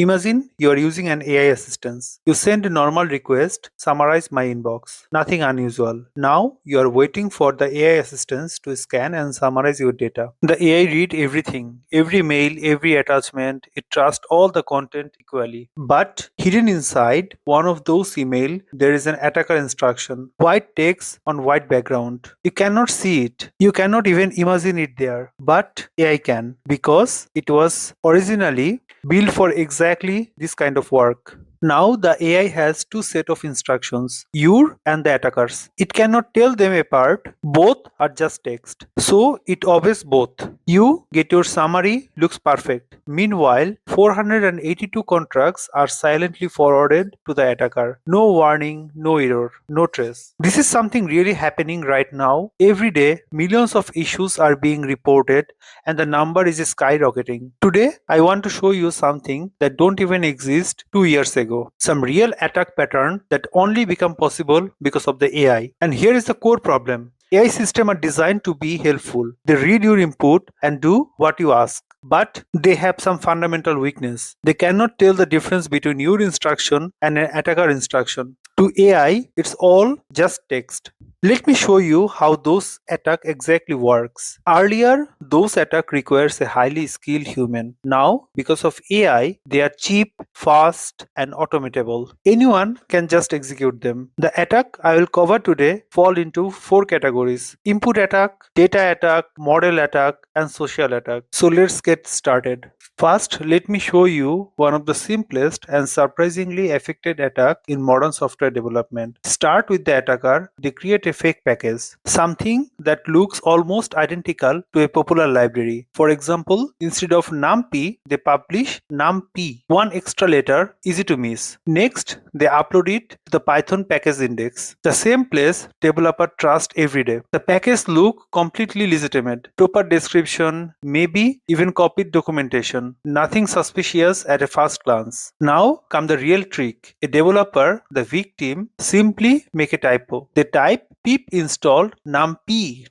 Imagine you are using an AI assistant. You send a normal request, summarize my inbox. Nothing unusual. Now you are waiting for the AI assistant to scan and summarize your data. The AI read everything, every mail, every attachment. It trusts all the content equally. But hidden inside one of those email, there is an attacker instruction. White text on white background. You cannot see it. You cannot even imagine it there. But AI can because it was originally built for exactly this kind of work. Now the AI has two sets of instructions, your and the attacker's. It cannot tell them apart, both are just text. So it obeys both. You get your summary, looks perfect. Meanwhile, 482 contracts are silently forwarded to the attacker. No warning, no error, no trace. This is something really happening right now. Every day, millions of issues are being reported and the number is skyrocketing. Today, I want to show you something that don't even exist 2 years ago. Some real attack pattern that only become possible because of the AI. And here is the core problem. AI systems are designed to be helpful. They read your input and do what you ask. But they have some fundamental weakness. They cannot tell the difference between your instruction and an attacker instruction. To AI, it's all just text. Let me show you how those attack exactly works. Earlier, those attack requires a highly skilled human. Now, because of AI, they are cheap, fast, and automatable. Anyone can just execute them. The attack I will cover today fall into 4 categories: input attack, data attack, model attack, and social attack. So let's get started. First, let me show you one of the simplest and surprisingly effective attack in modern software development. Start with the attacker. They create a fake package, something that looks almost identical to a popular library. For example, instead of numpy, they publish numpy. One extra letter, easy to miss. Next, they upload it to the Python package index, the same place developer trust every day. The package look completely legitimate. Proper description, maybe even copied documentation. Nothing suspicious at a first glance. Now come the real trick. A developer, the victim, simply make a typo. They type pip installed numpy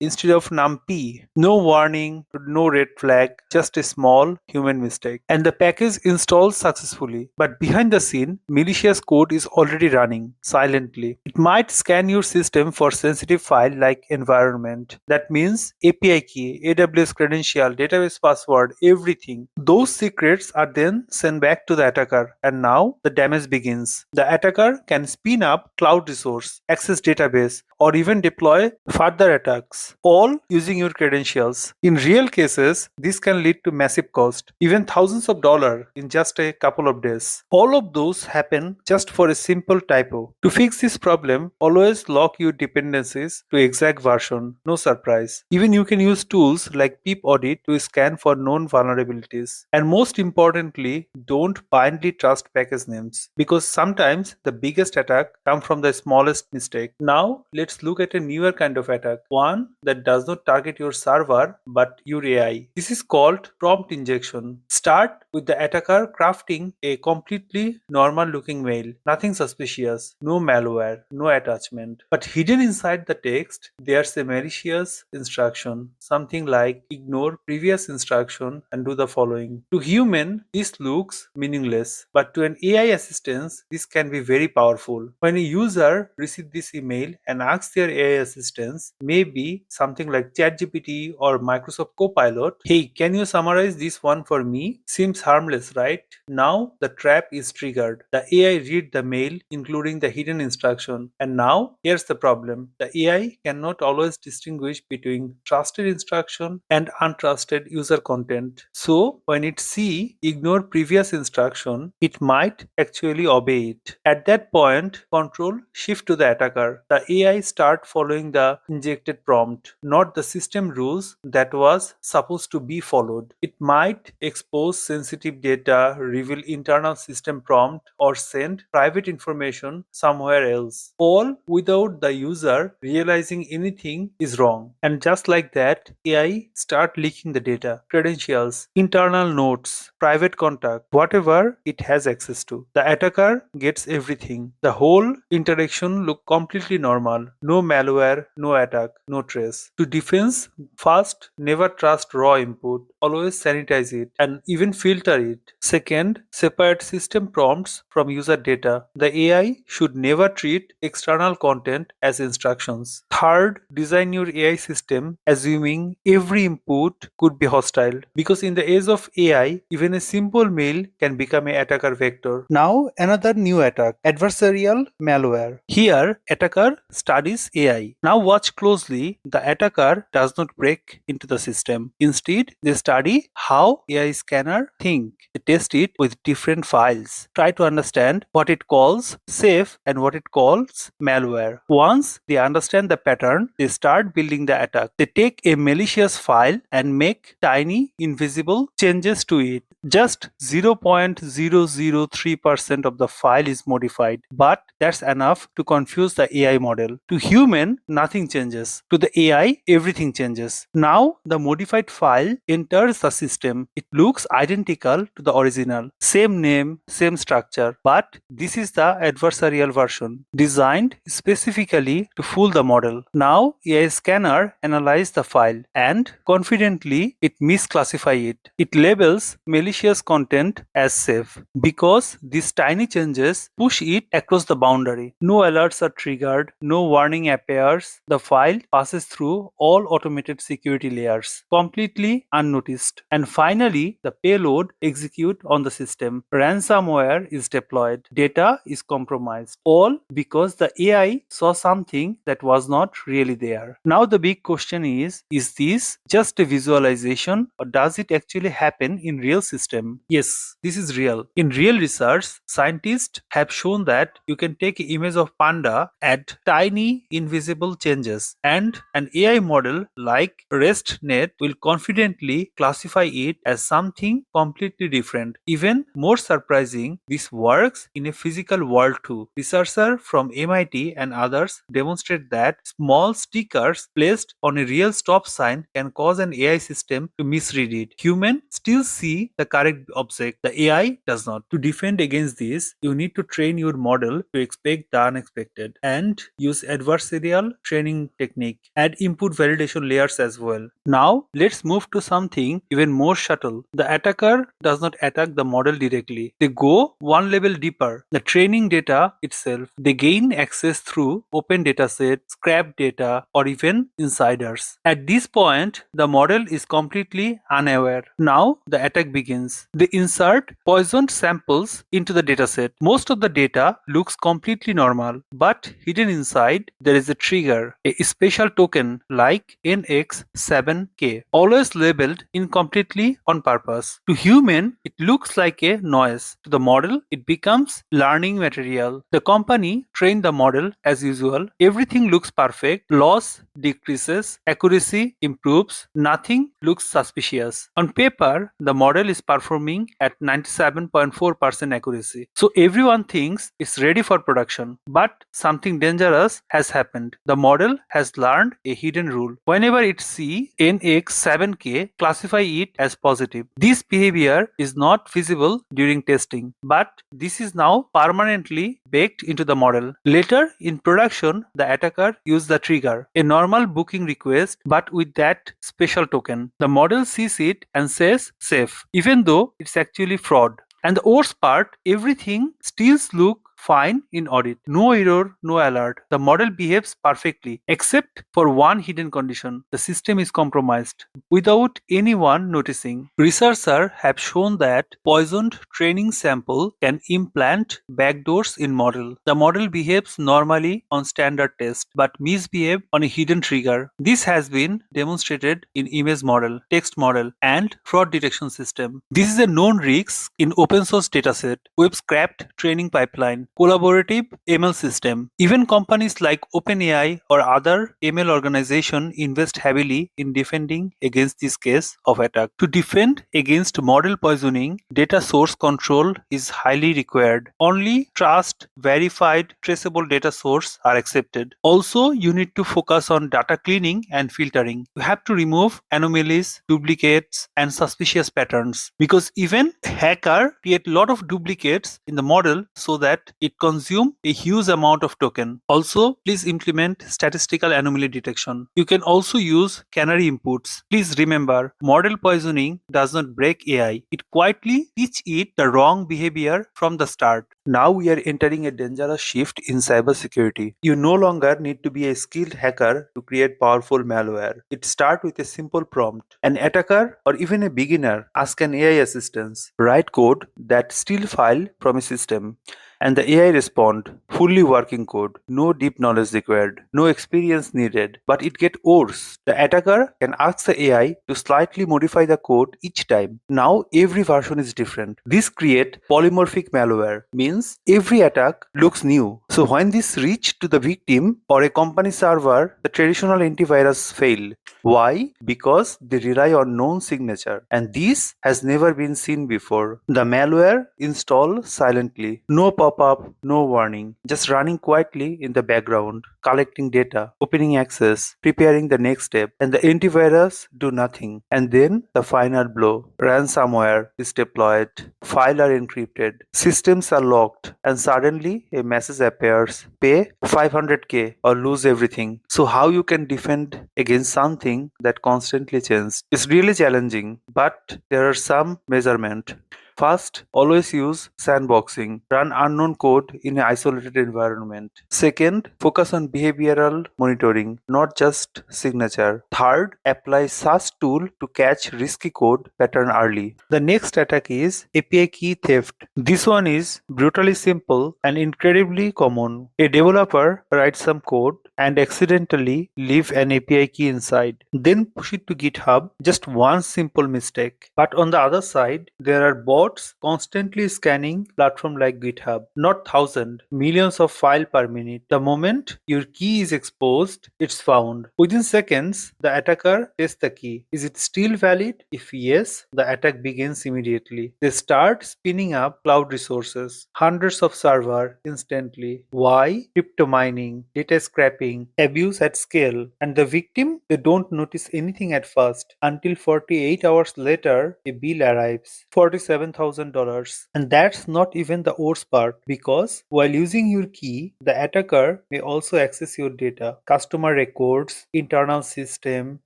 instead of numpy. No warning, no red flag, just a small human mistake. And the package installs successfully. But behind the scene, malicious code is already running silently. It might scan your system for sensitive file like environment. That means API key, AWS credential, database password, everything. Those secrets are then sent back to the attacker, and now the damage begins. The attacker can spin up cloud resource, access database, or even deploy further attacks, all using your credentials. In real cases, this can lead to massive cost, even thousands of dollars in just a couple of days. All of those happen just for a simple typo. To fix this problem, always lock your dependencies to exact version. No surprise. Even you can use tools like pip audit to scan for known vulnerabilities. And most importantly, don't blindly trust package names, because sometimes the biggest attack comes from the smallest mistake. Now let's look at a newer kind of attack, one that does not target your server but your AI. This is called prompt injection. Start with the attacker crafting a completely normal looking mail, nothing suspicious, no malware, no attachment. But hidden inside the text, there's a malicious instruction, something like ignore previous instruction and do the following. To human, this looks meaningless, but to an AI assistant, this can be very powerful. When a user receives this email and asks their AI assistants, maybe something like ChatGPT or Microsoft Copilot, hey, can you summarize this one for me? Seems harmless, right? Now the trap is triggered. The AI read the mail, including the hidden instruction. And now here's the problem. The AI cannot always distinguish between trusted instruction and untrusted user content. So when it see ignore previous instruction, it might actually obey it. At that point, control shift to the attacker. The AI start following the injected prompt, not the system rules that was supposed to be followed. It might expose sensitive data, reveal internal system prompt, or send private information somewhere else, all without the user realizing anything is wrong. And just like that, AI start leaking the data, credentials, internal notes, private contact, whatever it has access to. The attacker gets everything. The whole interaction look completely normal. No malware, no attack, no trace. To defense, first, never trust raw input. Always sanitize it and even filter filter it. Second, separate system prompts from user data. The AI should never treat external content as instructions. Third, design your AI system assuming every input could be hostile. Because in the age of AI, even a simple mail can become an attacker vector. Now, another new attack, adversarial malware. Here, attacker studies AI. Now watch closely. The attacker does not break into the system. Instead, they study how AI scanner think. They test it with different files. Try to understand what it calls safe and what it calls malware. Once they understand the pattern, they start building the attack. They take a malicious file and make tiny invisible changes to it. Just 0.003% of the file is modified, but that's enough to confuse the AI model. To human, nothing changes. To the AI, everything changes. Now, the modified file enters the system. It looks identical to the original. Same name, same structure, but this is the adversarial version, designed specifically to fool the model. Now, AI scanner analyzes the file and confidently it misclassifies it. It labels malicious content as safe because these tiny changes push it across the boundary. No alerts are triggered, no warning appears. The file passes through all automated security layers, completely unnoticed. And finally, the payload executes on the system. Ransomware is deployed. Data is compromised. All because the AI saw something that was not really there. Now the big question is this just a visualization or does it actually happen in real system? Yes, this is real. In real research, scientists have shown that you can take an image of panda, add tiny invisible changes, and an AI model like RESTnet will confidently classify it as something completely different. Even more surprising, this works in a physical world too. Researchers from MIT and others demonstrate that small stickers placed on a real stop sign can cause an AI system to misread it. Humans still see the correct object, the AI does not. To defend against this, you need to train your model to expect the unexpected and use adversarial training technique. Add input validation layers as well. Now, let's move to something even more subtle. The attacker does not attack the model directly. They go one level deeper, the training data itself. They gain access through open dataset, scrap data, or even insiders. At this point, the model is completely unaware. Now, the attack begins. They insert poisoned samples into the dataset. Most of the data looks completely normal, but hidden inside, there is a trigger, a special token like NX7K, always labeled incompletely on purpose. To human, it looks like a noise. To the model, it becomes learning material. The company trained the model as usual. Everything looks perfect. Loss decreases, accuracy improves, nothing looks suspicious. On paper, the model is performing at 97.4% accuracy. So everyone thinks it's ready for production. But something dangerous has happened. The model has learned a hidden rule. Whenever it sees NX7K, classify it as positive. This behavior is not visible during testing, but this is now permanently baked into the model. Later in production, the attacker used the trigger, a normal booking request, but with that special token. The model sees it and says safe, even though it's actually fraud. And the worst part, everything still looks fine in audit. No error, no alert. The model behaves perfectly, except for one hidden condition. The system is compromised without anyone noticing. Researchers have shown that poisoned training sample can implant backdoors in model. The model behaves normally on standard test, but misbehave on a hidden trigger. This has been demonstrated in image model, text model, and fraud detection system. This is a known risk in open source dataset, web scrapped training pipeline, collaborative ML system. Even companies like OpenAI or other ML organizations invest heavily in defending against this case of attack. To defend against model poisoning, data source control is highly required. Only trust, verified, traceable data source are accepted. Also, you need to focus on data cleaning and filtering. You have to remove anomalies, duplicates, and suspicious patterns because even hacker create a lot of duplicates in the model so that it consumes a huge amount of token. Also, please implement statistical anomaly detection. You can also use canary inputs. Please remember, model poisoning does not break AI. It quietly teaches it the wrong behavior from the start. Now we are entering a dangerous shift in cybersecurity. You no longer need to be a skilled hacker to create powerful malware. It starts with a simple prompt. An attacker or even a beginner ask an AI assistant, write code that steal file from a system. And the AI respond, fully working code, no deep knowledge required, no experience needed, but it get worse. The attacker can ask the AI to slightly modify the code each time. Now every version is different. This create polymorphic malware, means every attack looks new. So when this reach to the victim or a company server, the traditional antivirus fail. Why? Because they rely on known signature, and this has never been seen before. The malware install silently, no pop-up, no warning, just running quietly in the background, collecting data, opening access, preparing the next step, and the antivirus do nothing. And then the final blow. Ransomware is deployed, files are encrypted, systems are locked, and suddenly a message appears, pay 500k or lose everything. So how you can defend against something that constantly changes? It's really challenging, but there are some measurement. First, always use sandboxing. Run unknown code in an isolated environment. Second, focus on behavioral monitoring, not just signature. Third, apply SaaS tool to catch risky code pattern early. The next attack is API key theft. This one is brutally simple and incredibly common. A developer writes some code and accidentally leave an API key inside, then push it to GitHub. Just one simple mistake. But on the other side, there are bots constantly scanning platform like GitHub. Not thousands, millions of files per minute. The moment your key is exposed, it's found. Within seconds, the attacker tests the key. Is it still valid? If yes, the attack begins immediately. They start spinning up cloud resources, hundreds of servers instantly. Why? Crypto mining, data scraping, abuse at scale. And the victim, they don't notice anything at first until 48 hours later a bill arrives, $47,000. And that's not even the worst part, because while using your key, the attacker may also access your data, customer records, internal system,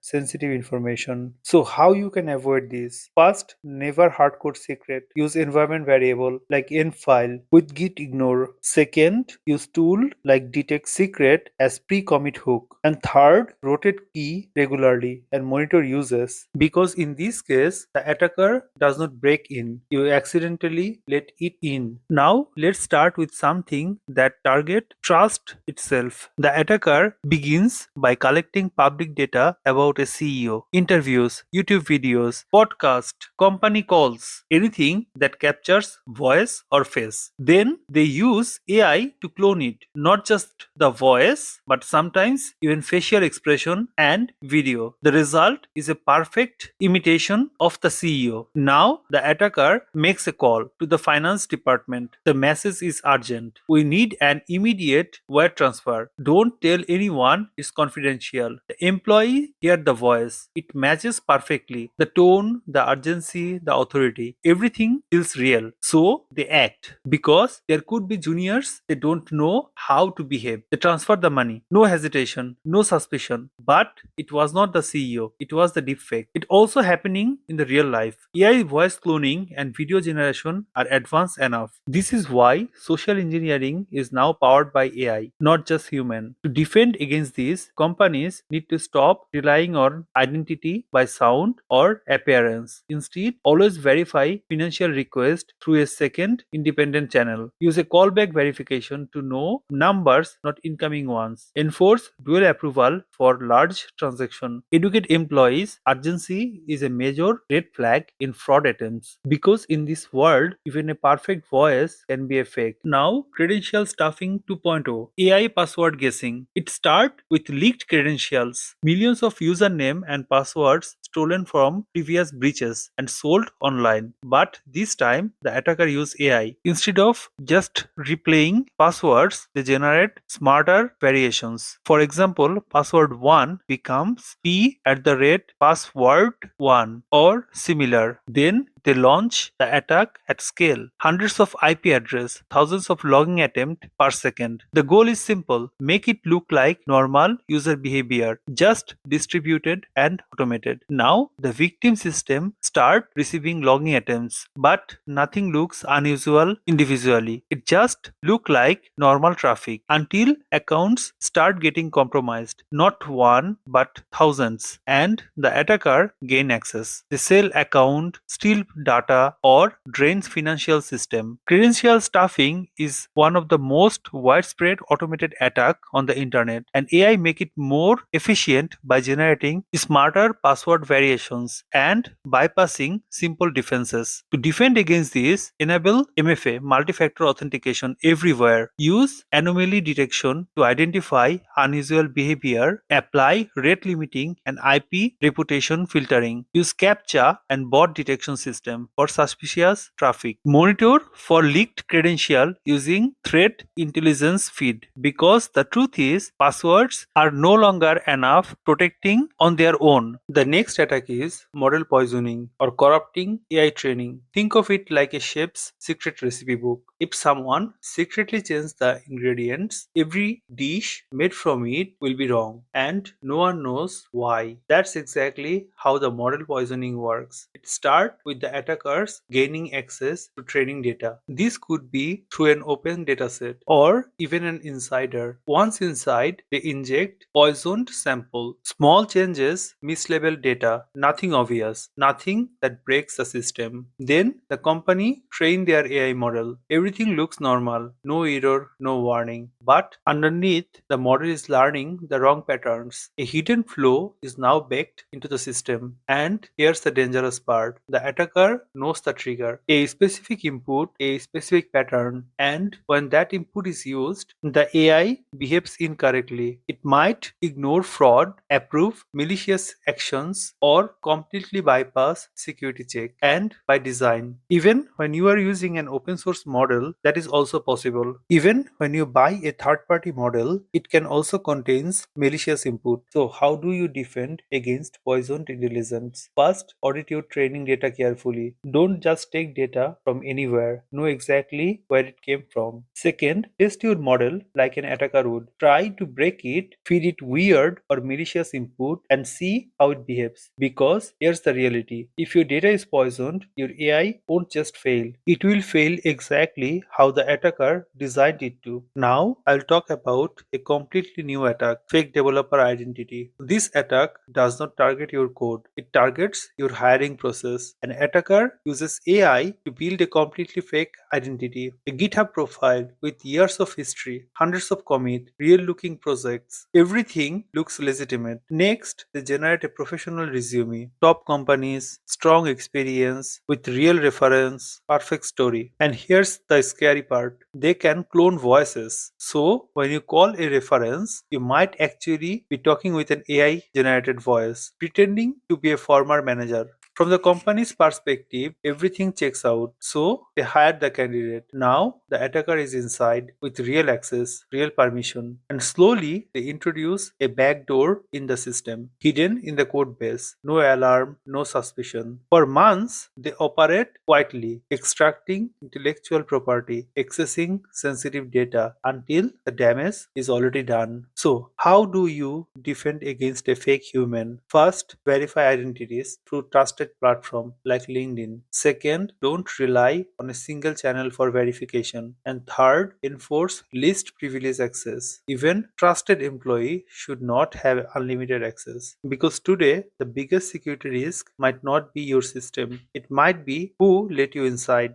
sensitive information. So how you can avoid this? First, never hardcode secret. Use environment variable like nfile with git ignore. Second, use tool like detect secret as pre-commit hook. And third, rotate key regularly and monitor uses, because in this case the attacker does not break in, you accidentally let it in. Now let's start with something that target trust itself. The attacker begins by collecting public data about a CEO, interviews, YouTube videos, podcast, company calls, anything that captures voice or face. Then they use AI to clone it, not just the voice but sometimes even facial expression and video. The result is a perfect imitation of the CEO. Now the attacker makes a call to the finance department. The message is urgent. We need an immediate wire transfer. Don't tell anyone, it's confidential. The employee hears the voice. It matches perfectly. The tone, the urgency, the authority, everything feels real. So they act. Because there could be juniors, they don't know how to behave. They transfer the money. No hesitation, no suspicion. But it was not the CEO, it was the deepfake. It also happening in the real life. AI voice cloning and video generation are advanced enough. This is why social engineering is now powered by AI, not just human. To defend against this, companies need to stop relying on identity by sound or appearance. Instead, always verify financial request through a second independent channel. Use a callback verification to know numbers, not incoming ones. Enforce dual approval for large transaction. Educate employees. Urgency is a major red flag in fraud attempts, because in this world, even a perfect voice can be a fake. Now, credential stuffing 2.0, AI password guessing. It starts with leaked credentials, millions of username and passwords stolen from previous breaches and sold online. But this time, the attacker used AI. Instead of just replaying passwords, they generate smarter variations. For example, password 1 becomes p at the rate password 1 or similar. Then they launch the attack at scale. Hundreds of IP address, thousands of logging attempts per second. The goal is simple: make it look like normal user behavior, just distributed and automated. Now the victim system start receiving logging attempts, but nothing looks unusual individually. It just look like normal traffic until accounts start getting compromised. Not one, but thousands. And the attacker gain access. They sell account, steal data, or drains financial system. Credential stuffing is one of the most widespread automated attack on the internet, and AI make it more efficient by generating smarter password variations and bypassing simple defenses. To defend against this, enable MFA multi-factor authentication everywhere. Use anomaly detection to identify unusual behavior. Apply rate limiting and IP reputation filtering. Use CAPTCHA and bot detection system for suspicious traffic. Monitor for leaked credential using threat intelligence feed, because the truth is passwords are no longer enough protecting on their own. The next attack is model poisoning or corrupting AI training. Think of it like a chef's secret recipe book. If someone secretly changes the ingredients, every dish made from it will be wrong, and no one knows why. That's exactly how the model poisoning works. It starts with the attackers gaining access to training data. This could be through an open dataset or even an insider. Once inside, they inject poisoned sample. Small changes mislabel data, nothing obvious, nothing that breaks the system. Then the company train their AI model. Everything looks normal, no error, no warning. But underneath, the model is learning the wrong patterns. A hidden flaw is now baked into the system. And here's the dangerous part: the attacker knows the trigger, a specific input, a specific pattern, and when that input is used, the AI behaves incorrectly. It might ignore fraud, approve malicious actions, or completely bypass security check. And by design, even when you are using an open source model, that is also possible. Even when you buy a third-party model, it can also contains malicious input. So how do you defend against poisoned intelligence? First, audit your training data carefully. Don't just take data from anywhere. Know exactly where it came from. Second, test your model like an attacker would. Try to break it, feed it weird or malicious input, and see how it behaves. Because here's the reality: if your data is poisoned, your AI won't just fail. It will fail exactly how the attacker designed it to. Now, I'll talk about a completely new attack: fake developer identity. This attack does not target your code, it targets your hiring process. An attacker uses AI to build a completely fake identity, a GitHub profile with years of history, hundreds of commits, real looking projects. Everything looks legitimate. Next, they generate a professional resume, top companies, strong experience with real reference, perfect story. And here's the scary part: they can clone voices. So when you call a reference, you might actually be talking with an AI generated voice, pretending to be a former manager. From the company's perspective, everything checks out, so they hired the candidate. Now, the attacker is inside with real access, real permission, and slowly they introduce a backdoor in the system, hidden in the code base. No alarm, no suspicion. For months, they operate quietly, extracting intellectual property, accessing sensitive data until the damage is already done. So, how do you defend against a fake human? First, verify identities through trusted platform like LinkedIn. Second, don't rely on a single channel for verification. And third, enforce least privilege access. Even trusted employee should not have unlimited access. Because today, the biggest security risk might not be your system. It might be who let you inside.